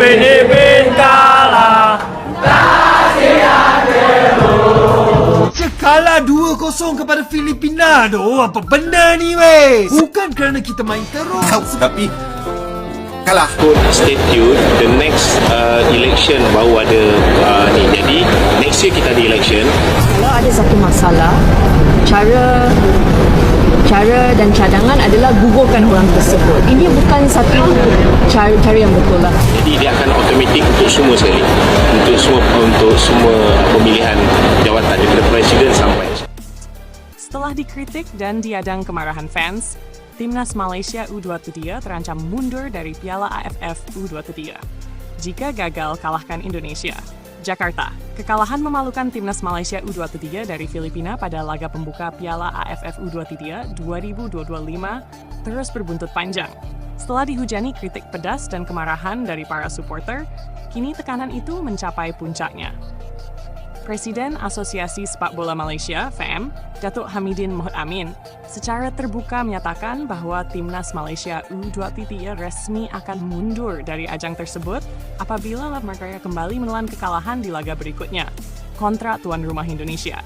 Upin kalah. Kalah 2-0 kepada Filipina doh. Apa benda ni weh? Bukan kerana kita main teruk. Tapi kalah. Stay tuned, the next election baru ada ni. Jadi next year kita ada election. Kalau ada satu masalah, cara dan cadangan adalah gugurkan orang tersebut. Ini bukan satu cara yang betul lah. Jadi dia akan automatik untuk semua sekali. Untuk semua pemilihan jawatan daripada presiden sampai. Setelah dikritik dan diadang kemarahan fans, Timnas Malaysia U23 terancam mundur dari Piala AFF U23 jika gagal kalahkan Indonesia. Jakarta, kekalahan memalukan Timnas Malaysia U23 dari Filipina pada laga pembuka Piala AFF U23 2025 terus berbuntut panjang. Setelah dihujani kritik pedas dan kemarahan dari para supporter, kini tekanan itu mencapai puncaknya. Presiden Asosiasi Sepak Bola Malaysia, FAM, Datuk Hamidin Mohd Amin, secara terbuka menyatakan bahwa Timnas Malaysia U23 resmi akan mundur dari ajang tersebut apabila mereka kembali menelan kekalahan di laga berikutnya, kontra tuan rumah Indonesia.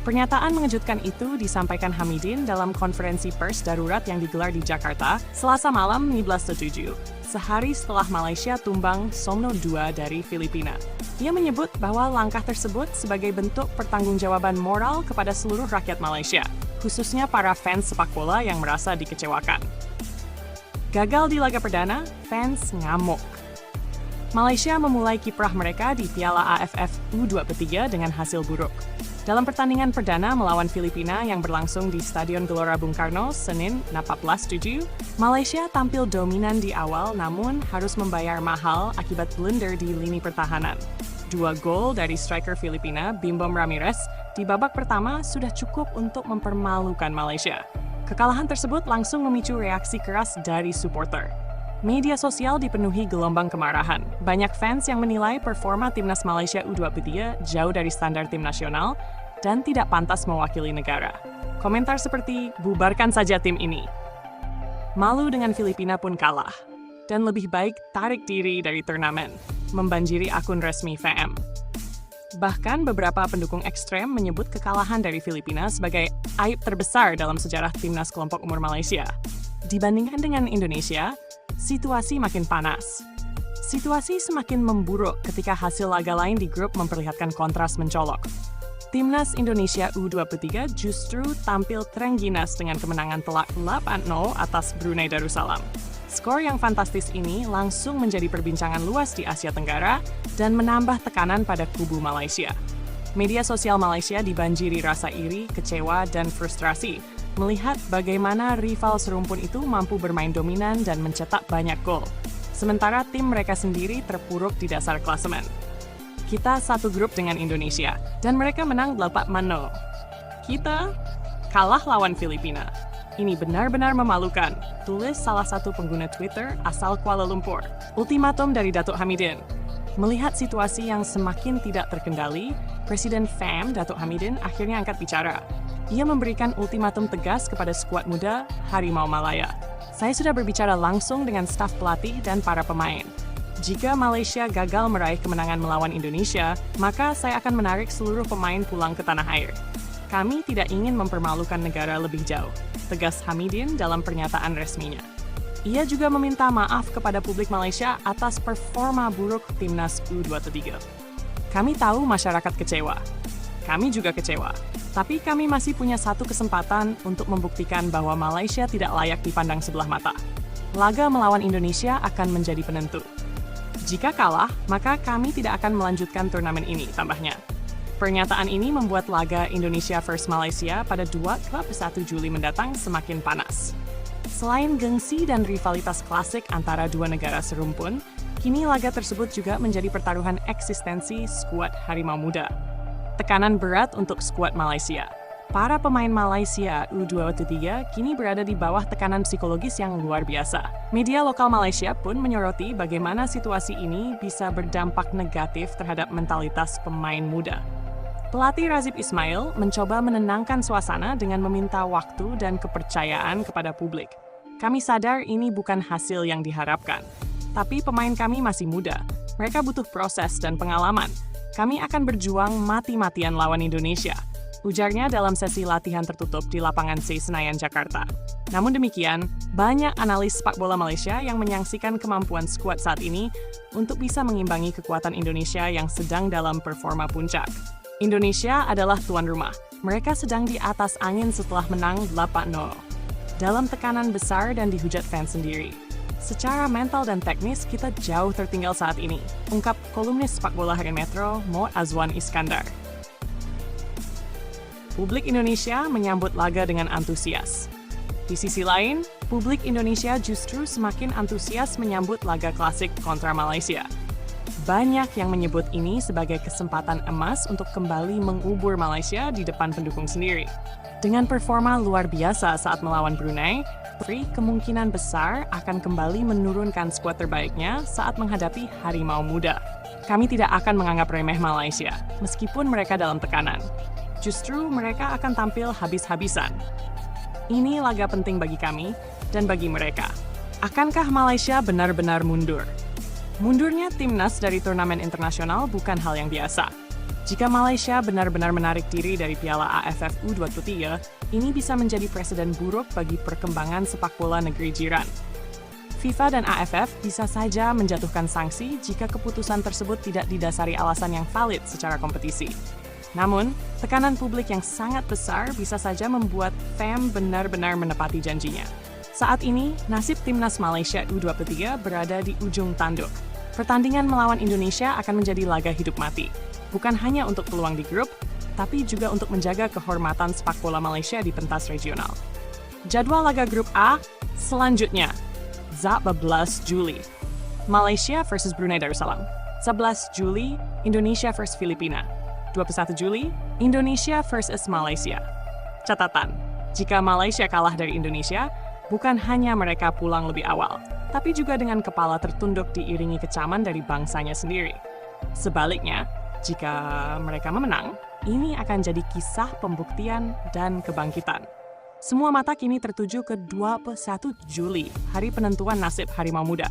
Pernyataan mengejutkan itu disampaikan Hamidin dalam konferensi pers darurat yang digelar di Jakarta, Selasa malam 15/7, sehari setelah Malaysia tumbang Somno 2 dari Filipina. Ia menyebut bahwa langkah tersebut sebagai bentuk pertanggungjawaban moral kepada seluruh rakyat Malaysia, khususnya para fans sepak bola yang merasa dikecewakan. Gagal di laga perdana, fans ngamuk. Malaysia memulai kiprah mereka di Piala AFF U23 dengan hasil buruk. Dalam pertandingan perdana melawan Filipina yang berlangsung di Stadion Gelora Bung Karno, Senin 14/7, Malaysia tampil dominan di awal namun harus membayar mahal akibat blunder di lini pertahanan. 2 gol dari striker Filipina, Bimbom Ramirez, di babak pertama sudah cukup untuk mempermalukan Malaysia. Kekalahan tersebut langsung memicu reaksi keras dari supporter. Media sosial dipenuhi gelombang kemarahan. Banyak fans yang menilai performa Timnas Malaysia U23 jauh dari standar tim nasional dan tidak pantas mewakili negara. Komentar seperti, bubarkan saja tim ini. Malu dengan Filipina pun kalah. Dan lebih baik tarik diri dari turnamen, membanjiri akun resmi FAM. Bahkan beberapa pendukung ekstrem menyebut kekalahan dari Filipina sebagai aib terbesar dalam sejarah Timnas kelompok umur Malaysia. Dibandingkan dengan Indonesia, situasi makin panas. Situasi semakin memburuk ketika hasil laga lain di grup memperlihatkan kontras mencolok. Timnas Indonesia U23 justru tampil terengginas dengan kemenangan telak 8-0 atas Brunei Darussalam. Skor yang fantastis ini langsung menjadi perbincangan luas di Asia Tenggara dan menambah tekanan pada kubu Malaysia. Media sosial Malaysia dibanjiri rasa iri, kecewa, dan frustrasi melihat bagaimana rival serumpun itu mampu bermain dominan dan mencetak banyak gol, sementara tim mereka sendiri terpuruk di dasar klasemen. Kita satu grup dengan Indonesia, dan mereka menang 8-0. Kita kalah lawan Filipina. Ini benar-benar memalukan, tulis salah satu pengguna Twitter asal Kuala Lumpur. Ultimatum dari Datuk Hamidin. Melihat situasi yang semakin tidak terkendali, Presiden FAM, Datuk Hamidin, akhirnya angkat bicara. Ia memberikan ultimatum tegas kepada skuad muda Harimau Malaya. Saya sudah berbicara langsung dengan staf pelatih dan para pemain. Jika Malaysia gagal meraih kemenangan melawan Indonesia, maka saya akan menarik seluruh pemain pulang ke tanah air. Kami tidak ingin mempermalukan negara lebih jauh, tegas Hamidin dalam pernyataan resminya. Ia juga meminta maaf kepada publik Malaysia atas performa buruk Timnas U23. Kami tahu masyarakat kecewa. Kami juga kecewa. Tapi kami masih punya satu kesempatan untuk membuktikan bahwa Malaysia tidak layak dipandang sebelah mata. Laga melawan Indonesia akan menjadi penentu. Jika kalah, maka kami tidak akan melanjutkan turnamen ini, tambahnya. Pernyataan ini membuat laga Indonesia vs Malaysia pada 2 klub 1 Juli mendatang semakin panas. Selain gengsi dan rivalitas klasik antara dua negara serumpun, kini laga tersebut juga menjadi pertaruhan eksistensi skuad Harimau Muda. Tekanan berat untuk skuad Malaysia. Para pemain Malaysia U23 kini berada di bawah tekanan psikologis yang luar biasa. Media lokal Malaysia pun menyoroti bagaimana situasi ini bisa berdampak negatif terhadap mentalitas pemain muda. Pelatih Razib Ismail mencoba menenangkan suasana dengan meminta waktu dan kepercayaan kepada publik. Kami sadar ini bukan hasil yang diharapkan, Tapi pemain kami masih muda. Mereka butuh proses dan pengalaman. Kami akan berjuang mati-matian lawan Indonesia, ujarnya dalam sesi latihan tertutup di lapangan C Senayan, Jakarta. Namun demikian, banyak analis sepak bola Malaysia yang menyaksikan kemampuan skuad saat ini untuk bisa mengimbangi kekuatan Indonesia yang sedang dalam performa puncak. Indonesia adalah tuan rumah. Mereka sedang di atas angin setelah menang 8-0. Dalam tekanan besar dan dihujat fans sendiri. Secara mental dan teknis, kita jauh tertinggal saat ini, ungkap kolumnis sepak bola Harian Metro, Mo Azwan Iskandar. Publik Indonesia menyambut laga dengan antusias. Di sisi lain, publik Indonesia justru semakin antusias menyambut laga klasik kontra Malaysia. Banyak yang menyebut ini sebagai kesempatan emas untuk kembali mengubur Malaysia di depan pendukung sendiri. Dengan performa luar biasa saat melawan Brunei, kemungkinan besar akan kembali menurunkan skuad terbaiknya saat menghadapi Harimau Muda. Kami tidak akan menganggap remeh Malaysia, meskipun mereka dalam tekanan. Justru mereka akan tampil habis-habisan. Ini laga penting bagi kami dan bagi mereka. Akankah Malaysia benar-benar mundur? Mundurnya timnas dari turnamen internasional bukan hal yang biasa. Jika Malaysia benar-benar menarik diri dari Piala AFF U23, ini bisa menjadi presiden buruk bagi perkembangan sepak bola negeri jiran. FIFA dan AFF bisa saja menjatuhkan sanksi jika keputusan tersebut tidak didasari alasan yang valid secara kompetisi. Namun, tekanan publik yang sangat besar bisa saja membuat FAM benar-benar menepati janjinya. Saat ini, nasib timnas Malaysia U23 berada di ujung tanduk. Pertandingan melawan Indonesia akan menjadi laga hidup mati. Bukan hanya untuk peluang di grup, tapi juga untuk menjaga kehormatan sepak bola Malaysia di pentas regional. Jadwal laga grup A selanjutnya, 11 Juli. Malaysia versus Brunei Darussalam. 11 Juli, Indonesia versus Filipina. 21 Juli, Indonesia versus Malaysia. Catatan, jika Malaysia kalah dari Indonesia, bukan hanya mereka pulang lebih awal, tapi juga dengan kepala tertunduk diiringi kecaman dari bangsanya sendiri. Sebaliknya, jika mereka menang, ini akan jadi kisah pembuktian dan kebangkitan. Semua mata kini tertuju ke 21 Juli, hari penentuan nasib Harimau Muda.